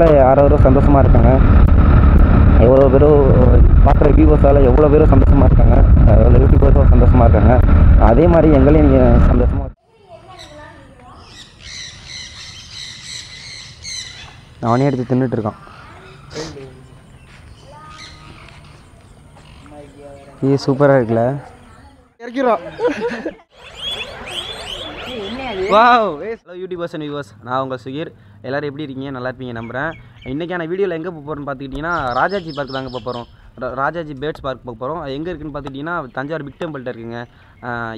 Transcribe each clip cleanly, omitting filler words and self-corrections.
யாரும் சந்தோஷமாக இருக்காங்க. எவ்வளோ பேரும் பார்க்குற வியூவர்ஸால் எவ்வளோ பேரும் சந்தோஷமாக இருக்காங்க, எவ்வளோ யூடியூபர்ஸும் சந்தோஷமாக இருக்காங்க. அதே மாதிரி எங்களையும் நீங்கள் சந்தோஷமாக அவனே எடுத்து தின்னுட்டுருக்கான். இது சூப்பராக இருக்குல்ல, இறக்கிறோம். Wow! Hello youtubers and viewers, நான் உங்கள் சுகீர். எல்லோரும் எப்படி இருக்கீங்க? நல்லா இருப்பீங்க நம்புகிறேன். இன்றைக்கான வீடியோவில் எங்கே போக போகிறோன்னு பார்த்துக்கிட்டிங்கன்னா ராஜாஜி பார்க் தாங்க போக போகிறோம். ராஜாஜி பேர்ட்ஸ் பார்க் போக போகிறோம். அது எங்கே இருக்குதுன்னு பார்த்துக்கிட்டிங்கன்னா தஞ்சாவூர் பிக் டெம்பிள்கிட்ட இருக்குங்க.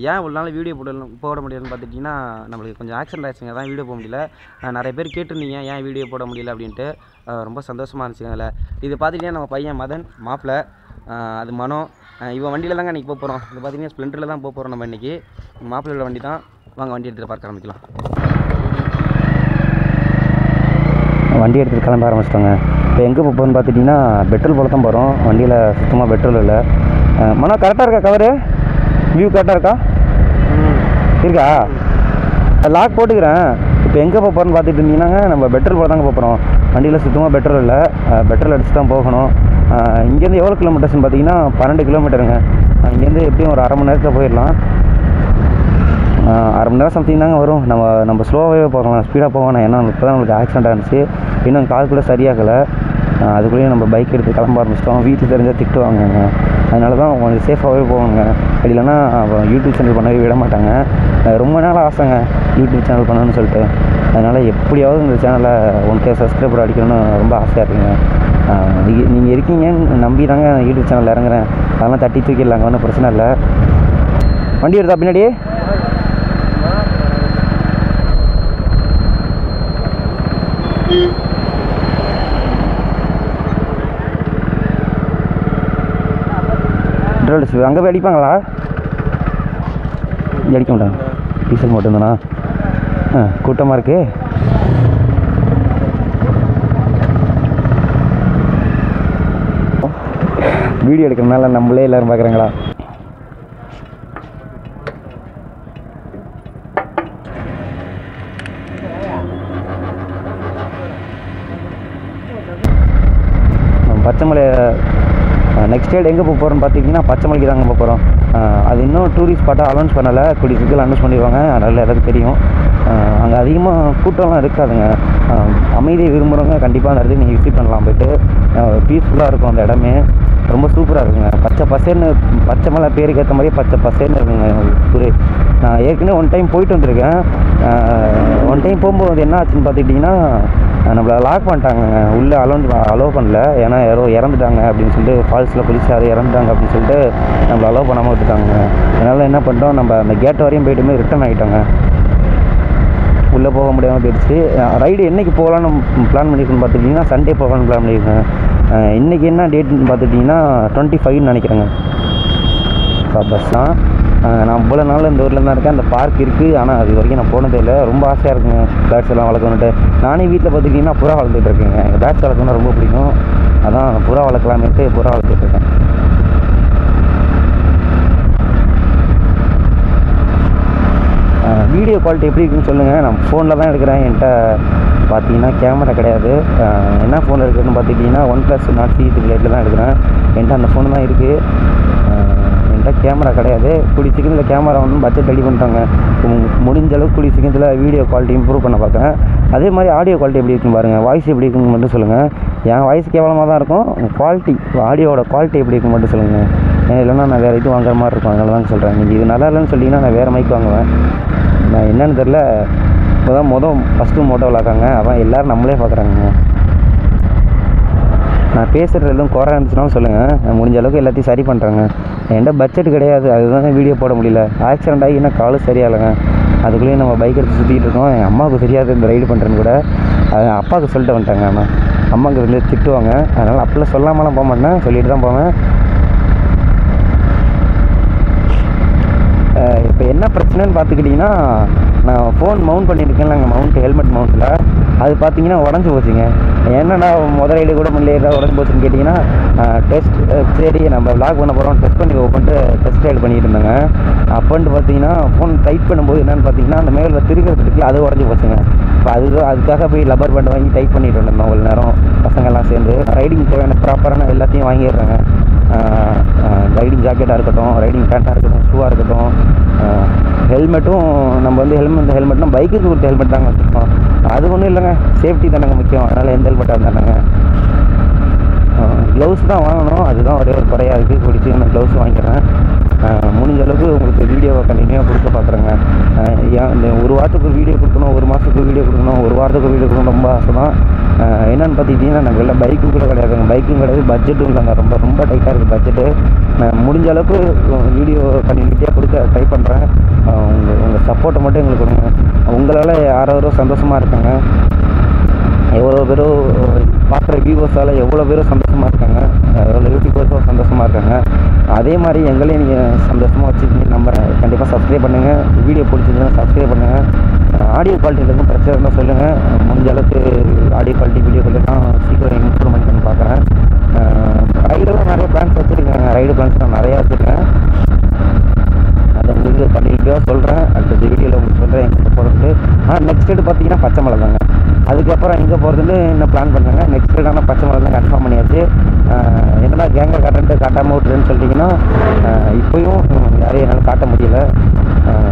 ஏன் ஒரு நாள் வீடியோ போட முடியாதுன்னு பார்த்துக்கிட்டிங்கன்னா நம்மளுக்கு கொஞ்சம் ஆக்சிடென்ட் ஆகிடுச்சுங்க, அதான் வீடியோ போட முடியல. நிறைய பேர் கேட்டிருந்தீங்க ஏன் வீடியோ போட முடியல அப்படின்ட்டு. ரொம்ப சந்தோஷமாக இருந்துச்சுங்க. அதில் இது பார்த்துக்கிட்டிங்கன்னா நம்ம பையன் மதன், மாப்பிள்ளை, அது மனோ, இவன் வண்டியில் தாங்க இன்றைக்கி போக போகிறோம். இது பார்த்திங்கன்னா ஸ்ப்ளெண்டரில் தான் போக போகிறோம் நம்ம இன்றைக்கி. மாப்பிள்ளையோட வண்டி தான். வாங்க வண்டி எடுத்துகிட்டு பார்க்க ஆரம்பிக்கலாம். வண்டி எடுத்துகிட்டு கிளம்ப ஆரம்பிச்சிட்டோங்க. இப்போ எங்கே போகிறோன்னு பார்த்துட்டிங்கன்னா பெட்ரோல் போல தான் போகிறோம். வண்டியில் சுத்தமாக பெட்ரோல் இல்லை. மனோ கரெக்டாக இருக்கா? கவரு வியூ கரெக்டாக இருக்கா? இருக்கா? லாக் போட்டுக்கிறேன். இப்போ எங்கே போகிறோன்னு பார்த்துட்டு இருந்தீங்கன்னா நம்ம பெட்ரோல் போல தாங்க போகிறோம். வண்டியில் சுத்தமாக பெட்ரோல் இல்லை. பெட்ரோல் அடிச்சு தான் போகணும். இங்கேருந்து எவ்வளோ கிலோமீட்டர்ஸ்னு பார்த்தீங்கன்னா 12 கிலோமீட்டருங்க. இங்கேருந்து எப்படியும் ஒரு அரை மணி நேரத்தில் போயிடலாம். அரை மணி நேரம் சம்திங் தாங்க வரும். நம்ம ஸ்லோவாகவே போகலாம், ஸ்பீடாக போகணும். ஏன்னா இப்போ தான் நம்மளுக்கு ஆக்சிடென்ட் ஆகிடுச்சு. இன்னும் கால் கூட சரியாகலை. அதுக்குள்ளேயும் நம்ம பைக் எடுத்து கிளம்ப ஆரம்பிச்சிட்டோம். வீட்டுக்கு தெரிஞ்சால் திட்டுவாங்கங்க. அதனால தான் கொஞ்சம் சேஃபாகவே போகணுங்க. இல்லைன்னா யூடியூப் சேனல் பண்ணவே விட மாட்டாங்க. ரொம்ப நாள் ஆசைங்க யூடியூப் சேனல் பண்ணணும்னு சொல்லிட்டு. அதனால் எப்படியாவது இந்த சேனலை 1K சப்ஸ்கிரைபர் அடிக்கணும்னு ரொம்ப ஆசையாக இருக்குங்க. நீங்கள் இருக்கீங்கன்னு நம்பி தாங்க யூடியூப் சேனலில் இறங்குறேன். அதெல்லாம் தட்டி தூக்கிடலாங்க, ஒன்றும் பிரச்சனை இல்லை. வண்டி எடுத்தா பின்னாடி பெட்ரோல் அங்கே போய் அடிப்பாங்களா? இங்கே அடிக்க மாட்டாங்க, டீசல் மட்டும்தானா? கூட்டமாக இருக்கு. வீடியோ எடுக்கிறதுனால நம்மளே எல்லோரும் பார்க்குறாங்களா? பச்சைமலை நெக்ஸ்ட் டேட் எங்கே போக போகிறோன்னு பார்த்தீங்கன்னா பச்சைமலைக்கு தாங்க போக போகிறோம். அது இன்னும் டூரிஸ்ட் ஸ்பாட்டாக அனௌன்ஸ் பண்ணலை. கூடிய சீக்கிரம் அனௌன்ஸ் பண்ணிடுவாங்க. அதனால் எல்லாருக்கும் தெரியும். அங்கே அதிகமாக கூட்டம்லாம் இருக்காதுங்க. அமைதியை விரும்புகிறவங்க கண்டிப்பாக அந்த இடத்துக்கு நீங்கள் விசிட் பண்ணலாம். போய்ட்டு பீஸ்ஃபுல்லாக இருக்கும் அந்த இடமே. ரொம்ப சூப்பராக இருக்குங்க. பச்சை பசேர்னு, பச்சை மலை பேருக்கு ஏற்ற மாதிரியே பச்சை பசேர்னு இருக்குங்க ஊரே. நான் ஏற்கனவே ஒன் டைம் போயிட்டு வந்திருக்கேன். ஒன் டைம் போகும்போது என்ன ஆச்சுன்னு பார்த்துக்கிட்டிங்கன்னா நம்மளை லாக் பண்ணிட்டாங்க. உள்ளே அலோவ் பண்ணல. ஏன்னா யாரோ இறந்துட்டாங்க அப்படின்னு சொல்லிட்டு, ஃபால்ஸில் குளிச்சு யாரும் இறந்துட்டாங்க அப்படின்னு சொல்லிட்டு நம்மளை அலோவ் பண்ணாமல் விட்டுட்டாங்க. அதனால் என்ன பண்ணிட்டோம், நம்ம அந்த கேட் வரையும் போய்ட்டுமே ரிட்டர்ன் ஆகிட்டோங்க. உள்ளே போக முடியாமல் போயிடுச்சு. ரைடு என்றைக்கு போகலான்னு பிளான் பண்ணியிருக்கோன்னு பார்த்துட்டிங்கன்னா சண்டே போகலான்னு பிளான் பண்ணியிருக்கேன். இன்றைக்கி என்ன டேட்டுன்னு பார்த்துட்டிங்கன்னா 25ன்னு நினைக்கிறேங்க. பஸ் தான். நான் இவ்வளோ நாள் இந்த ஊரில் தான் இருக்கேன். அந்த பார்க் இருக்குது, ஆனால் அது வரைக்கும் நான் போனதே இல்லை. ரொம்ப ஆசையாக இருக்குங்க பேட்ஸ் எல்லாம் வளர்க்கணுன்ட்டு. நானே வீட்டில் பார்த்துக்கிட்டிங்கன்னா புறா வளர்த்துட்டு இருக்கேங்க. எனக்கு பேட்ஸ் வளர்க்கணுன்னா ரொம்ப பிடிக்கும். அதான் புறா வளர்க்கலாமேட்டு புறா வளர்த்துட்ருக்கேன். வீடியோ குவாலிட்டி எப்படி இருக்குன்னு சொல்லுங்கள். நான் ஃபோனில் தான் எடுக்கிறேன். என்கிட்ட பார்த்தீங்கன்னா கேமரா கிடையாது. என்ன ஃபோனில் இருக்குதுன்னு பார்த்துக்கிட்டிங்கன்னா OnePlus Nord CE லைட்டில் தான் எடுக்கிறேன். என்கிட்ட அந்த ஃபோனு தான் இருக்குது. என்கிட்ட கேமரா கிடையாது. கூடிய சீக்கிரத்தில் கேமரா வந்து பட்ஜெட் ரெடி பண்ணிட்டாங்க. முடிஞ்ச அளவுக்கு கூடிய சீக்கிரத்தில் வீடியோ குவாலிட்டி இம்ப்ரூவ் பண்ண பார்க்குறேன். அதே மாதிரி ஆடியோ குவாலிட்டி எப்படி இருக்குன்னு பாருங்கள். வாய்ஸ் எப்படி இருக்குன்னு மட்டும் சொல்லுங்கள். என் வாய்ஸ் கேவலமாக தான் இருக்கும். குவாலிட்டி, ஆடியோட குவாலிட்டி எப்படி இருக்குன்னு மட்டும் சொல்லுங்கள். ஏன்னா இல்லைன்னா நான் வேறு இது வாங்குற மாதிரி இருக்கும். அதனால தான் சொல்கிறேன். நீங்கள் இது நல்லா இல்லைன்னு சொல்லிங்கன்னா நான் வேறு மைக் வாங்குவேன். நான் என்னென்னு தெரில. இப்போ தான் ஃபஸ்ட்டு மோட்டோ விளாக்காங்க. அதான் எல்லோரும் நம்மளே பார்க்குறாங்க. நான் பேசுகிறது எதுவும் குறை இருந்துச்சுனாலும் சொல்லுங்கள். நான் முடிஞ்ச அளவுக்கு எல்லாத்தையும் சரி பண்ணுறேங்க. என்கிட்ட பட்ஜெட் கிடையாது, அதுதான் வீடியோ போட முடியல. ஆக்சிடென்ட் ஆகி இன்னும் காலும் சரியாகலைங்க. அதுக்குள்ளேயும் நம்ம பைக் எடுத்து சுற்றிட்டு இருக்கோம். எங்கள் அம்மாவுக்கு தெரியாது இந்த ரைடு பண்ணுறேன்னு கூட. அது அப்பாவுக்கு சொல்லிட்டு வந்துட்டாங்க. ஆனால் அம்மாவுக்கு வந்து திட்டுவாங்க. அதனால் அப்பெல்லாம் சொல்லாமலாம் போக மாட்டேன், சொல்லிட்டு தான் போவேன். இப்போ என்ன பிரச்சனைன்னு பார்த்துக்கிட்டிங்கன்னா, நான் ஃபோன் மவுண்ட் பண்ணியிருக்கேன். நாங்கள் ஹெல்மெட் மவுண்ட்டில் அது பார்த்தீங்கன்னா உடஞ்சி போச்சுங்க. என்னடா முதல் ரைடு கூட முடியல உடஞ்சி போச்சுன்னு கேட்டிங்கன்னா, டெஸ்ட் சரி நம்ம விளாக் பண்ண போகிறோம், டெஸ்ட் பண்ணி ஓப்பன்ட்டு டெஸ்ட் ரைடு பண்ணிகிட்டு இருந்தாங்க. அப்போன்ட்டு பார்த்தீங்கன்னா ஃபோன் டைட் பண்ணும்போது என்னென்னு பார்த்தீங்கன்னா அந்த மேலே திருக்கிறதுக்கு அது உடஞ்சி போச்சுங்க. இப்போ அதுக்காக போய் லப்பர் பேண்ட் வாங்கி டைட் பண்ணிட்டு இருந்தோம் ஒரு நேரம் பசங்கள்லாம் சேர்ந்து. ரைடிங் தேவையான ப்ராப்பரான எல்லாத்தையும் வாங்கிடுறாங்க. ரைடிங் ஜாக்கெட்டாக இருக்கட்டும், ரைடிங் பேண்ட்டாக இருக்கட்டும், ஷூவாக இருக்கட்டும், ஹெல்மெட்டும். நம்ம வந்து ஹெல்மெட்னா பைக்குக்கு கொடுத்த ஹெல்மெட் தாங்க வச்சுருக்கோம். அது ஒன்றும் இல்லைங்க, சேஃப்டி தானேங்க முக்கியம். அதனால் எந்த ஹெல்மெட்டாக இருந்தாங்க. க்ளவுஸ் தான் வாங்கணும், அதுதான் ஒரே ஒரு குறையாக இருக்குது. பிடிச்சி நான் க்ளவுஸ் வாங்கிக்கிறேன். முடிஞ்ச அளவுக்கு உங்களுக்கு வீடியோவை கண்டினியூவாக கொடுக்க பார்க்குறேங்க. இந்த ஒரு வாரத்துக்கு ஒரு வீடியோ கொடுக்கணும், ஒரு மாதத்துக்கு ஒரு வீடியோ கொடுக்கணும், ஒரு வாரத்துக்கு ஒரு வீடியோ கொடுக்கணும் ரொம்ப ஆசை தான். என்னென்னு பார்த்துக்கிட்டிங்கன்னா நாங்கள் எல்லாம் பைக்கும் கூட கிடையாதுங்க, பைக்கும் கிடையாது, பட்ஜெட்டும் இல்லைங்க. ரொம்ப ரொம்ப டைட்டாக இருக்குது பட்ஜெட்டு. நான் முடிஞ்ச அளவுக்கு வீடியோ கண்டினியூட்டியாக கொடுக்க ட்ரை பண்ணுறேன். உங்கள் சப்போர்ட்டை மட்டும் எங்களுக்கு கொடுங்க. உங்களால் யாரோ சந்தோஷமாக இருக்காங்க, எவ்வளோ பேரோ பார்க்குற வியூவர்ஸால் எவ்வளோ பேரும் சந்தோஷமாக இருக்காங்க, எவ்வளோ யூடியூபர்ஸும் சந்தோஷமாக இருக்காங்க. அதே மாதிரி எங்களையும் நீங்கள் சந்தோஷமாக வச்சுருக்கீங்க. நம்ம கண்டிப்பாக சப்ஸ்கிரைப் பண்ணுங்கள். வீடியோ பிடிச்சிருந்தா சப்ஸ்கிரைப் பண்ணுங்கள். ஆடியோ குவாலிட்டியில் எதுவும் பிரச்சனை இருந்தால் சொல்லுங்கள். முடிஞ்ச அளவுக்கு ஆடியோ குவாலிட்டி, வீடியோ குவாலிட்டிலாம் சீக்கிரம் இம்ப்ரூவ்மெண்ட் பண்ணி பார்க்குறேன். ரைடெல்லாம் நிறைய பிளான்ஸ் வச்சுருக்கேங்க, ரைடு பிளான்ஸ் நான் நிறையா வச்சுருக்கேன். அதை உங்களுக்கு கண்டிப்பாக சொல்கிறேன். அடுத்த வீடியோவில் உங்களுக்கு சொல்கிறேன் எங்கே போகிறது. நெக்ஸ்ட் டேட் பார்த்தீங்கன்னா பச்சை மலை தாங்க. அதுக்கப்புறம் எங்கே போகிறதுன்னு இன்னும் பிளான் பண்ணுறாங்க. நெக்ஸ்ட் டேட் ஆனால் பச்சை மலை தான் கன்ஃபார்ம் பண்ணியாச்சு. என்னடா கேங்கை காட்டாமல் விட்டுருன்னு சொல்லிட்டிங்கன்னா இப்போயும் யாரையும் என்னால் காட்ட முடியல.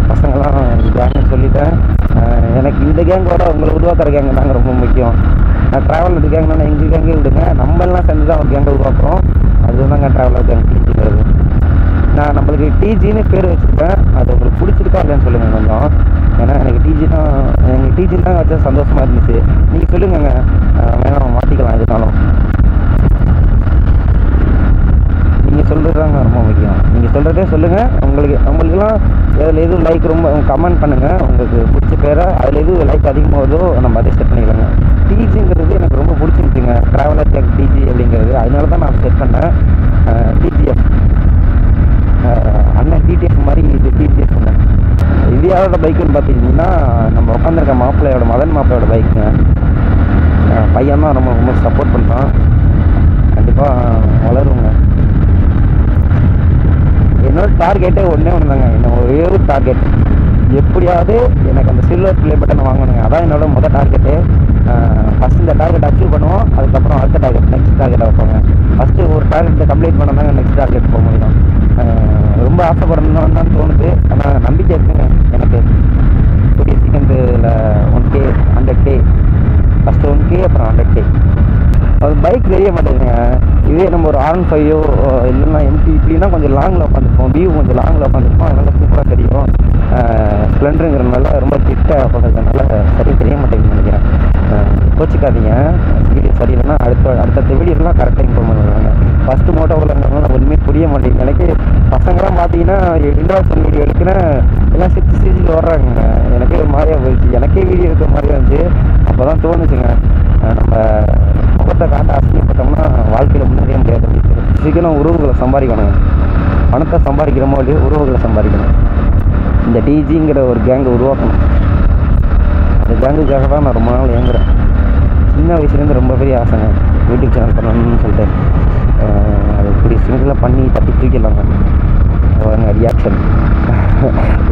பசங்களாம் கேங்குன்னு சொல்லிட்டேன். எனக்கு இந்த கேங்கோட உங்களை உருவாக்குற கேங்கு தாங்க ரொம்ப முக்கியம். நான் ட்ராவலர் கேங்னா எங்கள் கேங்கே விடுங்க, நம்மளாம் சேர்ந்து தான் ஒரு கேங்கை உருவாக்குறோம். அதுதாங்க ட்ராவலர் கேங் டிஜிங்கிறது. நான் நம்மளுக்கு டிஜின்னு பேர் வச்சுருப்பேன். அது உங்களுக்கு பிடிச்சிருக்கா இல்லைன்னு சொல்லுங்கள் கொஞ்சம். ஏன்னா எனக்கு டிஜின்னு தான் வச்சா சந்தோஷமாக இருந்துச்சு. நீங்கள் சொல்லுங்கங்க, வேணாம் மாற்றிக்கலாம் எதுனாலும். நீங்கள் சொல்கிறது தாங்க ரொம்ப முக்கியம். நீங்கள் சொல்கிறதே சொல்லுங்கள். உங்களுக்குலாம் அதில் எதுவும் லைக் ரொம்ப கமெண்ட் பண்ணுங்கள். உங்களுக்கு பிடிச்ச பேரை அதில் எதுவும் லைக் அதிகமாக வருதோ நம்ம அதை செட் பண்ணிக்கலாங்க. டிஜிங்கிறது எனக்கு ரொம்ப பிடிச்சிருந்துச்சுங்க, ட்ராவலர் கேக் டிஜி அப்படிங்கிறது. அதனால தான் நான் செட் பண்ணேன். டிஜிஎஃப் அண்ணன் டிடிஎஃப் மாதிரி இது டிடிஎஃப் பண்ணேன். இது யாரோட பைக்குன்னு பார்த்துக்கிட்டிங்கன்னா நம்ம உட்காந்துருக்க மதன் மாப்பிள்ளையோட பைக்குங்க. பையன் தான் ரொம்ப சப்போர்ட் பண்ணுறான். கண்டிப்பாக வளருங்க. என்னோட டார்கெட்டே ஒன்றே தாங்க, என்ன ஒரே ஒரு டார்கெட், எப்படியாவது எனக்கு அந்த சில்வர் ப்ளே பட்டனை வாங்கணுங்க. அதான் என்னோட முதல் டார்கெட்டு. ஃபஸ்ட் இந்த டார்கெட் அச்சீவ் பண்ணுவோம், அதுக்கப்புறம் அடுத்த டார்கெட் நெக்ஸ்ட் டார்கெட்டை வைப்பாங்க. ஃபஸ்ட்டு ஒரு டார்கெட்டை கம்ப்ளீட் பண்ண தாங்க நெக்ஸ்ட் டார்கெட் போக முடியும். ரொம்ப ஆசைப்படணும்னு தான் தோணுது. ஆனால் நம்பிக்கை இருக்குங்க எனக்கு. கூடிய சீக்கிரத்தில் 1K 100K, ஃபஸ்ட்டு 1K அப்புறம் 100K. அது பைக் தெரிய மாட்டேங்குங்க. இதே நம்ம ஒரு R15 இல்லைன்னா MP இப்படின்னா கொஞ்சம் லாங்கில் உட்காந்துருப்போம், வியூ கொஞ்சம் லாங்கில் உட்காந்துருப்போம், அதனால் சூப்பராக தெரியும். ஸ்ப்ளெண்டருங்கிறதுனால ரொம்ப கிட்டாக உட்காந்துருக்கனால சரியாக தெரிய மாட்டேங்குது நினைக்கிறேன். கோச்சிக்காதீங்க, வீடியோ சரியில்லைன்னா அடுத்த வீடியோலாம் கரெக்டாக இம்ப்ரூவ் பண்ணுவாங்க. ஃபஸ்ட்டு மோட்டோவில்ங்கிறதுனால ஒன்றுமே புரிய மாட்டேங்குது எனக்கு. பசங்களாம் பார்த்தீங்கன்னா இன்ட்ரோடக்ஷன் வீடியோ எடுக்கிறேன், எல்லாம் 6 ஸ்டேஜில் வர்றாங்க. எனக்கே ஒரு மாதிரியாக போயிடுச்சு, எனக்கே வீடியோ எடுக்கிற மாதிரி இருந்துச்சு. அப்போ தான் தோணுச்சுங்க, நம்ம முகத்தை காட்ட ஆசைப்பட்டோம்னா வாழ்க்கையில் முன்னேறிய முடியாது அப்படின்னு சொல்லி சீக்கிரம் உறவுகளை சம்பாதிக்கணும். பணத்தை சம்பாதிக்கிறோமோ இல்லையோ உறவுகளை சம்பாதிக்கணும். இந்த டிஜிங்கிற ஒரு கேங்கை உருவாக்கணும். அந்த கேங்குக்காக தான் நான் ரொம்ப நாள் ஏங்குறேன். சின்ன வயசுலேருந்து ரொம்ப பெரிய ஆசைங்க யூடியூப் சேனல் பண்ணணும்னு சொல்லிட்டு. அது இப்படி சிங்கிளாக பண்ணி தட்டி தூக்கிடலாங்க.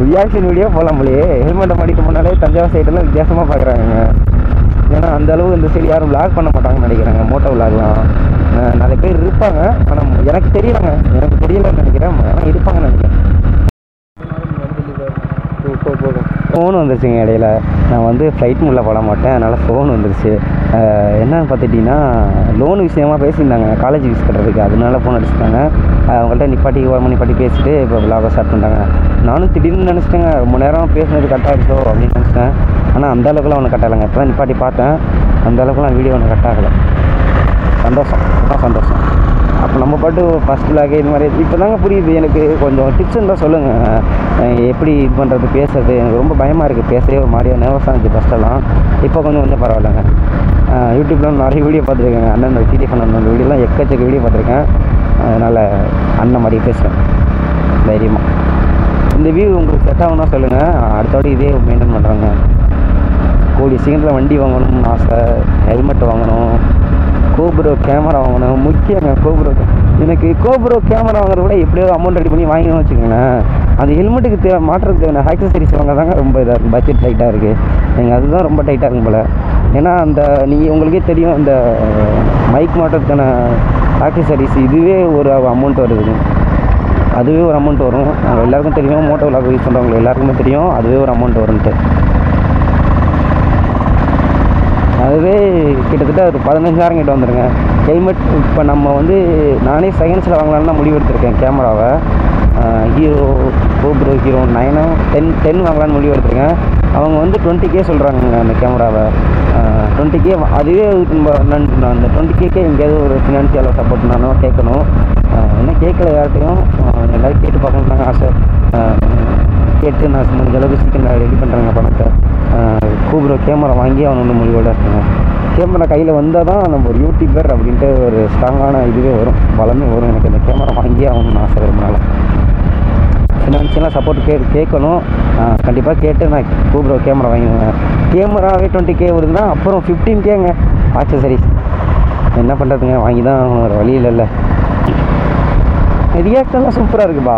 ரியாக்ஷன் வீடியோ போகலாம் போலையே. ஹெல்மெட்டை மாட்டிட்டு போனாலே தஞ்சாவூர் சைடெல்லாம் வித்தியாசமாக பார்க்குறாங்க. ஏன்னா அந்தளவு இந்த சைடு யாரும் விளாக் பண்ண மாட்டாங்கன்னு நினைக்கிறாங்க. மோட்டோ விளாக்லாம் நிறைய பேர் இருப்பாங்க, ஆனால் எனக்கு தெரியலைங்க, எனக்கு தெரியலன்னு நினைக்கிறேன். ஆனால் இருப்பாங்கன்னு நினைக்கிறேன். ஃபோன் வந்துருச்சுங்க இடையில. நான் வந்து ஃப்ளைட் மூடில் போட மாட்டேன், அதனால் ஃபோன் வந்துருச்சு. என்னென்னு பார்த்துட்டிங்கன்னா லோன் விஷயமாக பேசியிருந்தாங்க, காலேஜ் ஃபீஸ் கட்டுறதுக்கு. அதனால ஃபோன் அடிச்சுட்டாங்க. அவங்கள்ட்ட நிப்பாட்டி ஓரமாக நிப்பாட்டி பேசிட்டு இப்போ விளாக ஸ்டார்ட் பண்ணிட்டாங்க. நானும் திடீர்னு நினச்சிட்டேங்க, ரொம்ப நேரம் பேசுனது கட் ஆகிடுச்சோ அப்படின்னு நினச்சிட்டேன். ஆனால் அந்தளவுக்குலாம் ஒன்று கட் ஆகலைங்க. இப்போ தான் நிப்பாட்டி பார்த்தேன், அந்தளவுக்குலாம் வீடியோ ஒன்று கட் ஆகலை. சந்தோஷம், ரொம்ப சந்தோஷம். அப்போ நம்ம பாட்டு ஃபஸ்ட் விளாகே இது மாதிரி இப்போ தாங்க புரியுது எனக்கு. கொஞ்சம் டிப்ஸ் இருந்தால் சொல்லுங்கள், எப்படி இது பண்ணுறது, பேசுறது. எனக்கு ரொம்ப பயமாக இருக்குது, பேசவே ஒரு மாதிரியாக நர்வஸாக இருந்துச்சு ஃபஸ்ட்டெல்லாம். இப்போ கொஞ்சம் பரவாயில்லைங்க. யூடியூப்பில் நிறைய வீடியோ பார்த்துருக்கேங்க. அண்ணன் டிடிஎஃப் அண்ணன் வீடியோலாம் எக்கச்சக்க வீடியோ பார்த்துருக்கேன். அதனால் அண்ணன் மாதிரி பேசுகிறேன் தைரியமாக. இந்த வியூ உங்களுக்கு செட் ஆகும்னா சொல்லுங்கள், அடுத்தோடு இதே மெயின்டைன் பண்ணுறாங்க. கூடிய சீக்கிரத்தில் வண்டி வாங்கணும்னு ஆசை, ஹெல்மெட் வாங்கணும், கோப்ரோ கேமரா வாங்கணும். முக்கியங்க கோப்ரோ. எனக்கு கோப்ரோ கேமரா வாங்குறத விட எப்படியாவது அமௌண்ட் ரெடி பண்ணி வாங்கணும்னு வச்சுக்கோங்களேன். அது ஹெல்மெட்டுக்கு மாற்றுறதுக்கு தேவையான ஆக்சசரிஸ் வாங்க தாங்க ரொம்ப இதாக இருக்குது, பட்ஜெட் டைட்டாக இருக்குது. நீங்கள் அதுதான் ரொம்ப டைட்டாக இருக்கும் போல். ஏன்னா அந்த நீங்கள் உங்களுக்கே தெரியும், இந்த மைக் மாட்டுறதுக்கான ஆக்சசரிஸ் இதுவே ஒரு அமௌண்ட் வருது. அதுவே ஒரு அமௌண்ட் வரும். அவங்க எல்லாருக்கும் தெரியும், மோட்டோ விளாக் யூஸ் பண்ணுறவங்க எல்லாருக்குமே தெரியும் அதுவே ஒரு அமௌண்ட் வரும்ன்ட்டு. அதுவே கிட்டத்தட்ட ஒரு 15,000 கிட்ட வந்துடுங்க. ஹெல்மெட் இப்போ நம்ம வந்து நானே செகண்ட்ஸில் வாங்கலான்னு தான் முடிவு எடுத்திருக்கேன். கேமராவை ஹீரோ GoPro Hero 9 10 வாங்கலான்னு முடிவு எடுத்திருக்கேன். அவங்க வந்து 20K சொல்கிறாங்க அந்த கேமராவை. 20K அதுவே நம்ம அந்த 20K எங்கேயாவது ஒரு ஃபினான்ஷியலாக சப்போர்ட் நானும் கேட்கணும். என்ன கேட்கல யார்கிட்டையும், எல்லோரும் கேட்டு பார்க்கணுன்னாங்க ஆசை. கேட்டு நான் முடிஞ்ச அளவுக்கு சீக்கிரம் ரெடி பண்ணுறேங்க பணத்தை. GoPro கேமரா வாங்கி அவனு முடிவோட இருக்குங்க. கேமரா கையில் வந்தால் தான் நம்ம ஒரு யூடியூபர் அப்படின்ட்டு ஒரு ஸ்ட்ராங்கான இதுவே வரும், பலமே வரும். எனக்கு இந்த கேமரா வாங்கி ஆகணும்னு ஆசை விரும்பினால. ஃபினான்ஷியலாக சப்போர்ட் கேட்கணும். கண்டிப்பாக கேட்டு நான் GoPro கேமரா வாங்கிடுவேன். கேமராவே 20K வருதுன்னா அப்புறம் 15Kங்க ஆக்சசரிஸ். என்ன பண்ணுறதுங்க, வாங்கி தான் ஒரு வழி இல்லைல்ல. ரியாக்ஷன்லாம் சூப்பராக இருக்குப்பா.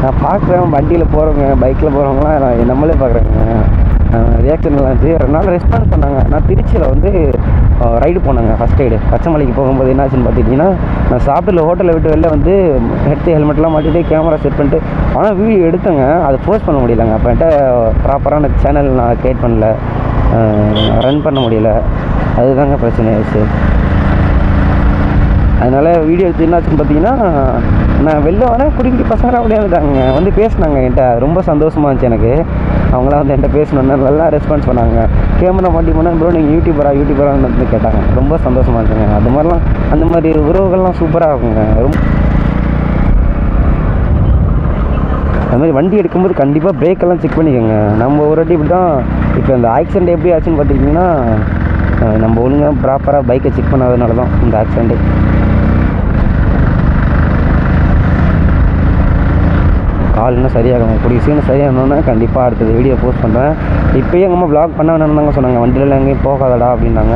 நான் பார்க்குறேன், வண்டியில் போகிறவங்க பைக்கில் போகிறவங்களாம் நம்மளே பார்க்குறேங்க. ரியாக்ஷன்லாம் இருந்துச்சு. 2 நாள் ரெஸ்பான்ஸ் பண்ணாங்க. நான் திருச்சியில் வந்து ரைடு போனாங்க. ஃபஸ்ட் ரைடு பச்சைமலைக்கு போகும்போது என்னாச்சுன்னு பார்த்துக்கிட்டிங்கன்னா, நான் சாப்பிட்டு ஹோட்டலில் விட்டு வெளில வந்து ஹெல்மெட்லாம் மாட்டிட்டு கேமரா செட் பண்ணிட்டு ஆனால் வீடியோ எடுத்தேங்க. அதை போஸ்ட் பண்ண முடியலங்க. அப்போ என்கிட்ட ப்ராப்பரான சேனல் நான் க்ரியேட் பண்ணல, ரன் பண்ண முடியல. அதுதாங்க பிரச்சனை ஆயிடுச்சு. அதனால் வீடியோ எடுத்து என்னாச்சுன்னு பார்த்தீங்கன்னா, நான் வெளில வரேன், குடிக்கிட்டு பசங்களாம் விளையாண்டுட்டாங்க. வந்து பேசினாங்க என்கிட்ட. ரொம்ப சந்தோஷமாக இருந்துச்சு எனக்கு. அவங்களாம் வந்து என்கிட்ட பேசணுன்னு நல்லா ரெஸ்பான்ஸ் பண்ணாங்க. கேமரா மாட்டி போனால் ப்ரோ நீங்கள் யூடியூபரான்னு வந்து கேட்டாங்க. ரொம்ப சந்தோஷமாக இருந்துச்சுங்க. அந்த மாதிரி உறவுகள்லாம் சூப்பராக இருக்குங்க. அது மாதிரி வண்டி எடுக்கும்போது கண்டிப்பாக பிரேக்கெல்லாம் செக் பண்ணிக்கோங்க. நம்ம ஒரு வாட்டி இப்படி தான், இப்போ இந்த ஆக்சிடென்ட் எப்படி ஆச்சுன்னு பார்த்துக்கிட்டிங்கன்னா, நம்ம ஒழுங்காக ப்ராப்பராக பைக்கை செக் பண்ணாததுனால தான் இந்த ஆக்சிடெண்ட்டு. கால் இன்னும் சரியாகும், கூடிய சீக்கிரம் சரியாகணுன்னா கண்டிப்பாக அடுத்தது வீடியோ போஸ்ட் பண்ணுறேன். இப்போயே எங்கள் அம்மா ப்ளாக் பண்ண வேணும்னு சொன்னாங்க. வண்டியில் எங்கேயும் போகாதடா அப்படின்னாங்க.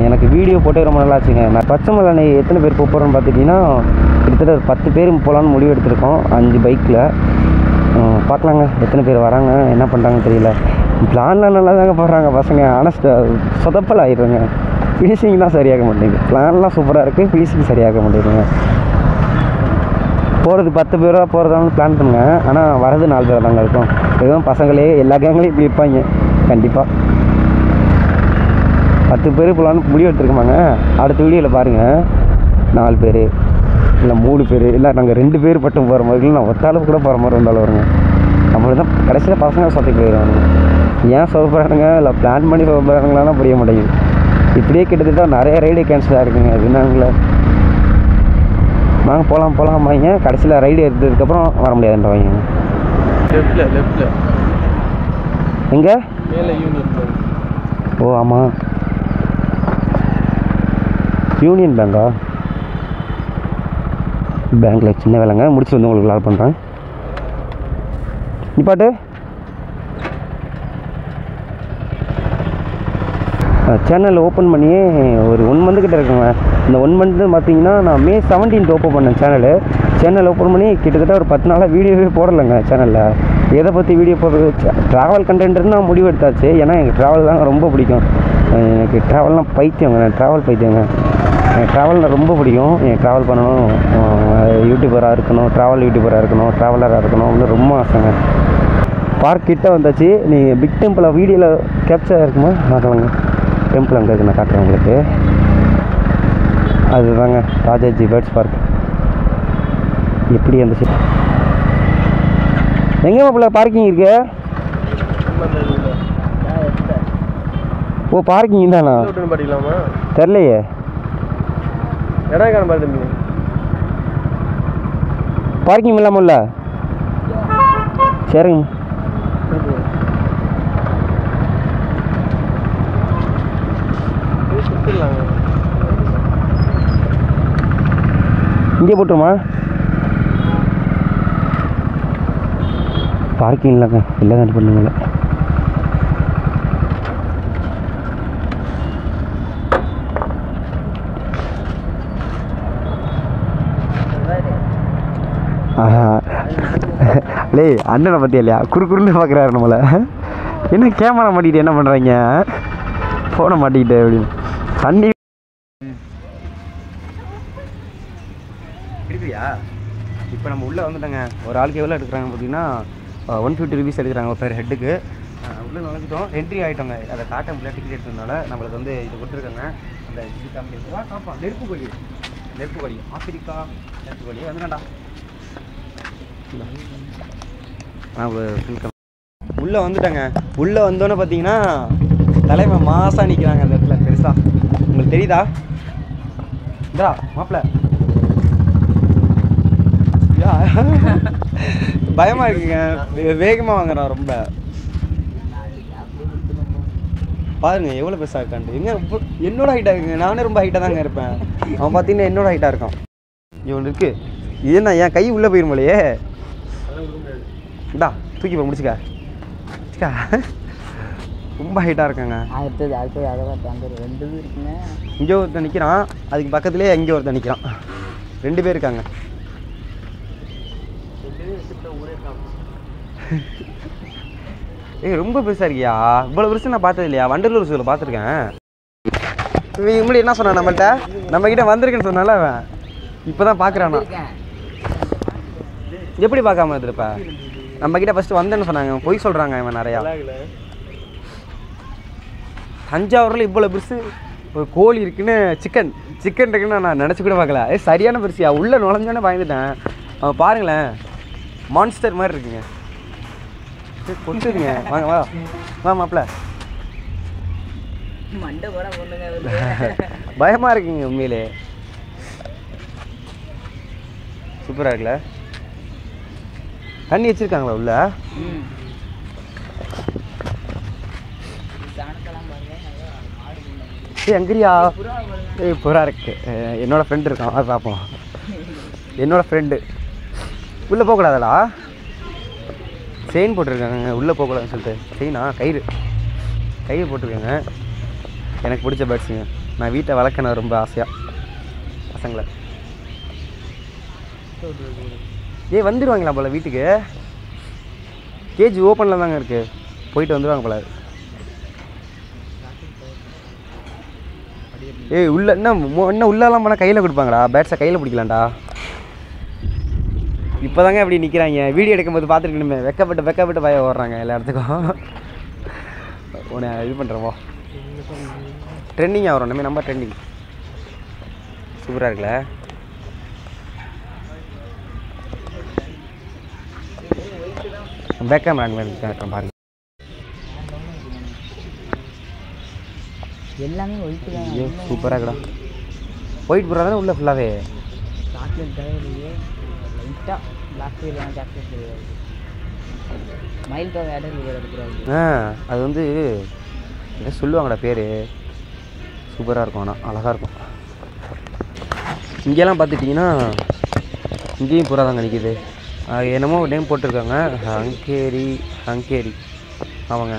எனக்கு வீடியோ போட்டே ரொம்ப நல்லா ஆச்சுங்க. நான் பச்சைமலை எத்தனை பேர் போகிறோன்னு பார்த்துட்டிங்கன்னா, கிட்டத்தட்ட ஒரு 10 பேர் போகலான்னு முடிவு எடுத்திருக்கோம் 5 பைக்கில். பார்க்கலாங்க எத்தனை பேர் வராங்க, என்ன பண்ணுறாங்கன்னு தெரியல. பிளான்லாம் நல்லா தாங்க போடுறாங்க பசங்க. ஆனால் சொதப்பல் ஆகிடுறாங்க. ஃபினிஷிங் தான் சரியாக மாட்டேங்குது. பிளான்லாம் சூப்பராக இருக்குது, ஃபினிஷிங் சரியாக மாட்டேங்குதுங்க. போகிறது 10 பேராக போகிறதாலும் பிளான் பண்ணுங்க. ஆனால் வரது 4 பேராக தாங்க இருக்கும். இதுதான் பசங்களே எல்லா கேங்களையும் இப்படி இருப்பாங்க. கண்டிப்பாக 10 பேர் போகலான்னு முடிவு எடுத்துருக்கோமாங்க. அடுத்த வீடியோவில் பாருங்கள், 4 பேர் இல்லை 3 பேர் இல்லை நாங்கள் 2 பேர் மட்டும் போகிற மாதிரி, இல்லை நான் ஒத்தாலும் கூட போகிற மாதிரி இருந்தாலும் வருங்க. நம்மளுக்கு தான் கடைசியில் பசங்க சொத்தைக்கு போயிடுவாங்க. ஏன் சொதப்படுறானுங்க, இல்லை பிளான் பண்ணி சொதப்படுறாங்களான்னு புரிய மாட்டேங்குது. இப்படியே கிட்டத்தட்ட நிறைய ரைடு கேன்சல் ஆகிருக்குங்க. அது என்னங்களே, வாங்க போகலாம் வாங்க, கடைசியில் ரைடு எடுத்ததுக்கப்புறம் வர முடியாதுன்றவாங்க. லெஃப்ட்டில் எங்கே? மேலே யூனியன் பேங்க். ஓ ஆமாம், யூனியன் பேங்கா? பேங்க்கில் சின்ன வேலைங்க, முடிச்சு வந்து உங்களுக்கு கால் பண்ணுறேன். நிப்பாட்டு. சேனல் ஓப்பன் பண்ணியே ஒரு 1 மந்த் கிட்ட இருக்குங்க. இந்த 1 மந்த்து பார்த்தீங்கன்னா, நான் May 17 ஓப்பன் பண்ணேன் சேனல் ஓப்பன் பண்ணி கிட்டத்தட்ட ஒரு 10 நாளாக வீடியோவே போடலைங்க சேனலில். எதை பற்றி வீடியோ போடுறது, ட்ராவல் கண்டென்ட்னு நான் முடிவு எடுத்தாச்சு. ஏன்னா எனக்கு ட்ராவல் தாங்க ரொம்ப பிடிக்கும். எனக்கு ட்ராவல்னால் பைத்தியங்க, நான் ட்ராவல் பைத்தியங்க. எனக்கு ட்ராவல்னால் ரொம்ப பிடிக்கும். எனக்கு ட்ராவல் பண்ணணும், யூடியூபராக இருக்கணும், ட்ராவலராக இருக்கணும் அப்படின்னு ரொம்ப ஆசைங்க. பார்க் கிட்ட வந்தாச்சு. நீங்கள் பிக் டெம்பிளில் வீடியோவில் கேப்சர் இருக்குமா பார்க்கலாங்க. டெம்பிள் அங்கே இருக்கு, நான் காட்டுறேன் உங்களுக்கு. அதுதாங்க ராஜாஜி பேர்ட்ஸ் பார்க். எப்படி இருந்துச்சு? எங்கே மாப்பிள்ள பார்க்கிங் இருக்கு? ஓ பார்க்கிங் தானா? தெரிலையே. பார்க்கிங் இல்லாமல்ல? சரிங்க. இங்கே போட்டுருமா? பார்க்கிங் இல்லைங்க, இல்லை தான் பண்ணுங்கள. லே அண்ணனை பற்றி இல்லையா குறுக்குறுன்னு பார்க்குறாரு நம்மளை. என்ன கேமரா மாட்டிக்கிட்டு என்ன பண்ணுறாங்க, ஃபோனை மாட்டிக்கிட்டு அப்படின்னு. தண்ணி இருக்குயா. இப்போ நம்ம உள்ளே வந்துட்டோங்க. ஒரு ஆளுக்கு எவ்வளோ எடுக்கிறாங்க பார்த்தீங்கன்னா 150 ருபீஸ் எடுக்கிறாங்க பெர் ஹெட்டுக்கு. உள்ளே நுழைஞ்சிட்டோம், என்ட்ரி ஆகிட்டோங்க. அதை காட்ட முடியல, டிக்கெட் எடுத்ததுனால நம்மளுக்கு வந்து இது கொடுத்துருக்காங்க. அந்த இது காம்பி நெருப்பு கோழி, நெருப்பு கோழி ஆப்பிரிக்கா நெருப்பு கோழி வந்துடா. உள்ளே வந்துட்டேங்க. உள்ளே வந்தோன்னே பார்த்தீங்கன்னா தலைவன் மாசாக நிற்கிறாங்க அந்த இடத்துல பெருசாக. உங்களுக்கு தெரியுதா? இதா மாப்பிள்ள பயமாக இருக்குங்க, வேகமாக வாங்குறான் ரொம்ப. பாருங்க எவ்வளோ பெருசாக இருக்கான்ட்டு. எங்க என்னோட ஹைட்டாக இருக்குங்க, நானே ரொம்ப ஹைட்டாக தாங்க இருப்பேன். அவன் பார்த்தீங்கன்னா என்னோட ஹைட்டாக இருக்கான். இவன் இருக்கு இதுனா என் கை உள்ளே போயிருமலையே. இந்தா தூக்கி போய் முடிச்சுக்க. ரொம்ப ஹைட்டாக இருக்காங்க. இங்கே ஒருத்தன் நிற்கிறான், அதுக்கு பக்கத்துலேயே இங்கே ஒருத்தன் நிற்கிறான். 2 பேர் இருக்காங்க. ரொம்ப பெருசாக இருக்கியா? இவ்வளோ பெருசு நான் பார்த்தது இல்லையா? வண்டலூர் சூழல் பார்த்துருக்கேன். இவங்க முன்னாடி என்ன சொன்னான் நம்மள்கிட்ட, நம்மக்கிட்ட வந்திருக்குன்னு சொன்னால அவன் இப்போ தான் பார்க்குறானா. எப்படி பார்க்காம இருப்ப? நம்மக்கிட்ட ஃபஸ்ட்டு வந்தேன்னு சொன்னாங்க, பொய் சொல்கிறாங்க இவன் நிறையா. தஞ்சாவூரில் இவ்வளோ பெருசு ஒரு கோழி இருக்குன்னு, சிக்கன் இருக்குன்னு நான் நினச்சி கூட பார்க்கல. சரியான பெருசியா. உள்ளே நுழைஞ்சோன்னே பயந்துட்டேன். அவன் பாருங்களேன், மான்ஸ்டர் மாதிரி இருக்குங்க. கொட்டுதுங்க. வாங்க வா வா மாப்பிள்ள. பயமாக இருக்குங்க உண்மையிலே. சூப்பராக இருக்குல்ல? தண்ணி வச்சுருக்காங்களா உள்ள? எங்கரியா? புறா இருக்கு. என்னோட ஃப்ரெண்டு இருக்கான், அது பார்ப்போம். என்னோட ஃப்ரெண்டு உள்ளே போகக்கூடாதடா, செயின் போட்டிருக்காங்க. உள்ளே போகக்கூடாதுன்னு சொல்லிட்டு. செயினா? கயிறு போட்டிருக்காங்க. எனக்கு பிடிச்ச பேர்ட்ஸுங்க. நான் வீட்டை வளர்க்கணும் ரொம்ப ஆசையாக பசங்களை. வந்துடுவாங்களா போல் வீட்டுக்கு? கேஜி ஓப்பனில் தாங்க இருக்குது, போயிட்டு வந்துடுவாங்க போல. உள்ள என்ன உள்ளெல்லாம் போனால் கையில் கொடுப்பாங்கடா, பேட்ஸை கையில் பிடிக்கலாம்டா. இப்போ தாங்க அப்படி நிற்கிறாங்க. வீடியோ எடுக்கும்போது பார்த்துருக்கணுமே, வெக்கப்பட்டு பயம் ஓடுறாங்க எல்லா இடத்துக்கும். உன்னை இது பண்ணுறோமோ, ட்ரெண்டிங் ஆகிறோம் நம்ம ட்ரெண்டிங். சூப்பராக இருக்குல்ல? பேக் கேமரா பாருங்க. எல்லாமே ஒயிட் தான். ஐயோ சூப்பராக இருக்குடா. ஒயிட் புறா தானே உள்ளே ஃபுல்லாகவே. சாக்லேட் தவிர லைட்டாக பிளாக் கலர் சாக்லேட் கிடையாது. மயில் பாவை அடல் எடுக்கிறாங்க. அது வந்து என்ன சொல்லுவாங்கடா பேர். சூப்பராக இருக்கும், ஆனால் அழகாக இருக்கும். இங்கெல்லாம் பார்த்துட்டிங்கன்னா இங்கேயும் புறா தாங்க நிற்கிது. என்னமோ நேம் போட்டிருக்காங்க, ஹங்கேரி ஆமாங்க,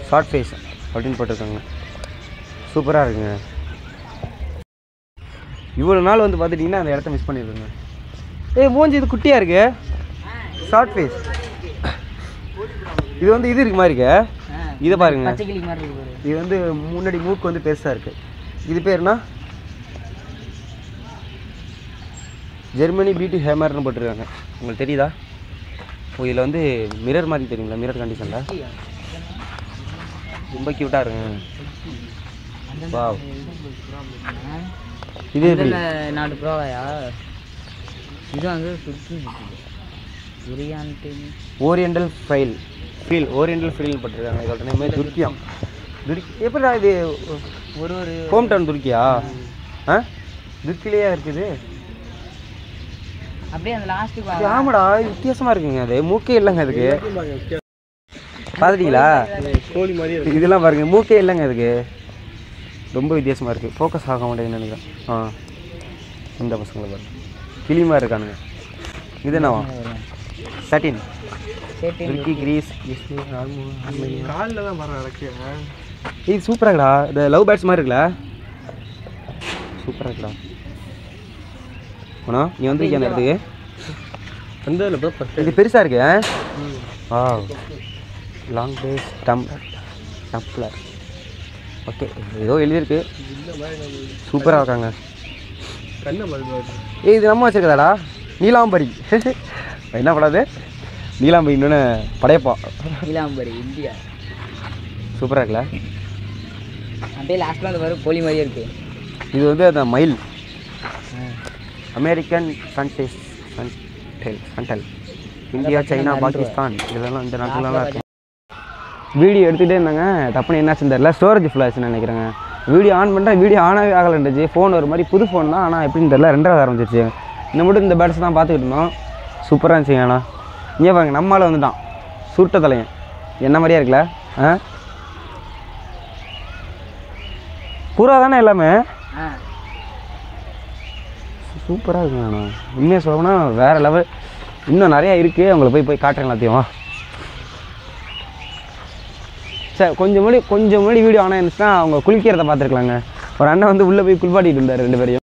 ஷார்ட் ஃபேஸ் அப்படின்னு போட்டிருக்காங்க. சூப்பராக இருக்குங்க. இவ்வளோ நாள் வந்து பார்த்துட்டிங்கன்னா அந்த இடத்த மிஸ் பண்ணிடுங்க. மூஞ்சி இது குட்டியாக இருக்கு, ஷார்ட் ஃபேஸ். இது வந்து இது இருக்கு மாதிரி இருக்கு. இதை பாருங்க, இது வந்து முன்னாடி மூக்கு வந்து பெருசாக இருக்குது. இது பேர்னா ஜெர்மனி பியூட்டி ஹேமர்னு போட்டிருக்காங்க. உங்களுக்கு தெரியுதா? இதில் வந்து மிரர் மாதிரி தெரியுங்களா, மிரர் கண்டிஷனில் ரொம்ப க்யூட்டாக இருக்குங்க. வாவ், இது நாட்டு ப்ரோவாயா? இது வந்து ஓரியண்டல் ஃபைல் போட்டிருக்காங்க. இதோட நேமே துர்க்கியாம். எப்படிடா இது? ஒரு ஹோம் டவுன் துர்க்கியா? துர்க்கிலேயே இருக்குது அப்படியே அந்த லாஸ்ட்டுக்கு. ஆமாடா, வித்தியாசமாக இருக்குங்க. அது மூக்கே இல்லைங்க அதுக்கு. பார்த்துட்டிங்களா? கோழி மாதிரி இதெல்லாம் பாருங்கள், மூக்கே இல்லைங்க அதுக்கு. ரொம்ப வித்தியாசமாக இருக்குது. ஃபோக்கஸ் ஆக மாட்டேங்குன்னு நினைக்கிறேன். இந்த பசங்களை பாருங்க, கிளிமாக இருக்கானுங்க. இது என்னவா? 13 மில்கி கிரீஸ். காலில் தான் பாருங்க. இது சூப்பராகடா. இந்த லவ் பேர்ட்ஸ் மாதிரி இருக்குல்ல, சூப்பராக இருக்குடா. ஆனா நீ வந்துருக்கியா அந்த இடத்துக்கு? அந்த இல்லை ப்ரோ ஃபஸ்ட் இது பெருசாக இருக்கு ஆ லாங் பேஸ் டம்ப்ளர் ஓகே ஏதோ எழுதியிருக்கு சூப்பராக இருக்காங்க கண்ணை மாதிரி இது நம்ம வச்சுருக்கதாடா நீலாம்பரி என்ன படாது நீலாம்பரி இன்னொன்று படையப்பா நீலாம்பரி இந்தியா சூப்பராக இருக்குல்ல அப்படியே லாஸ்ட்டில் அந்த வரும் போலி மாதிரியே இருக்குது இது வந்து அந்த மயில் American Chandel India China Pakistan இதெல்லாம் இந்த நாட்டுலலாம் இருக்கும் வீடியோ எடுத்துகிட்டே இருந்தாங்க தப்புன்னு என்னாச்சுன்னு தெரியல ஸ்டோரேஜ் ஃபுல் ஆச்சுன்னு நினைக்கிறேங்க வீடியோ ஆன் பண்ணுறேன் வீடியோ ஆனாகவே ஆகலைன்னுச்சு ஃபோன் ஒரு மாதிரி புது ஃபோன் தான் ஆனால் எப்படின்னு தெரியல 2வது ஆரம்பிச்சிருச்சு இன்னும் மட்டும் இந்த பேட்ஸ் தான் பார்த்துக்கிட்டு இருந்தோம் சூப்பராக இருந்துச்சுங்க ஆனால் இங்கே பாருங்க நம்மளால் வந்துட்டான் சுட்ட தலையன் என்ன மாதிரியா இருக்குல்ல பூரா தானே எல்லாமே சூப்பராக இருக்குங்க ஆனால் உண்மையாக சொல்லணும்னா வேறு லெவல் இன்னும் நிறையா இருக்குது அவங்கள போய் காட்டுறேன் எல்லாத்தையும் சரி கொஞ்சம் முன்னாடி வீடியோ ஆனால் இருந்துச்சுன்னா அவங்க குளிக்கிறத பார்த்துருக்கலாங்க ஒரு அண்ணன் வந்து உள்ளே போய் குளிப்பாட்டிட்டு இருந்தார் 2 பேரையும்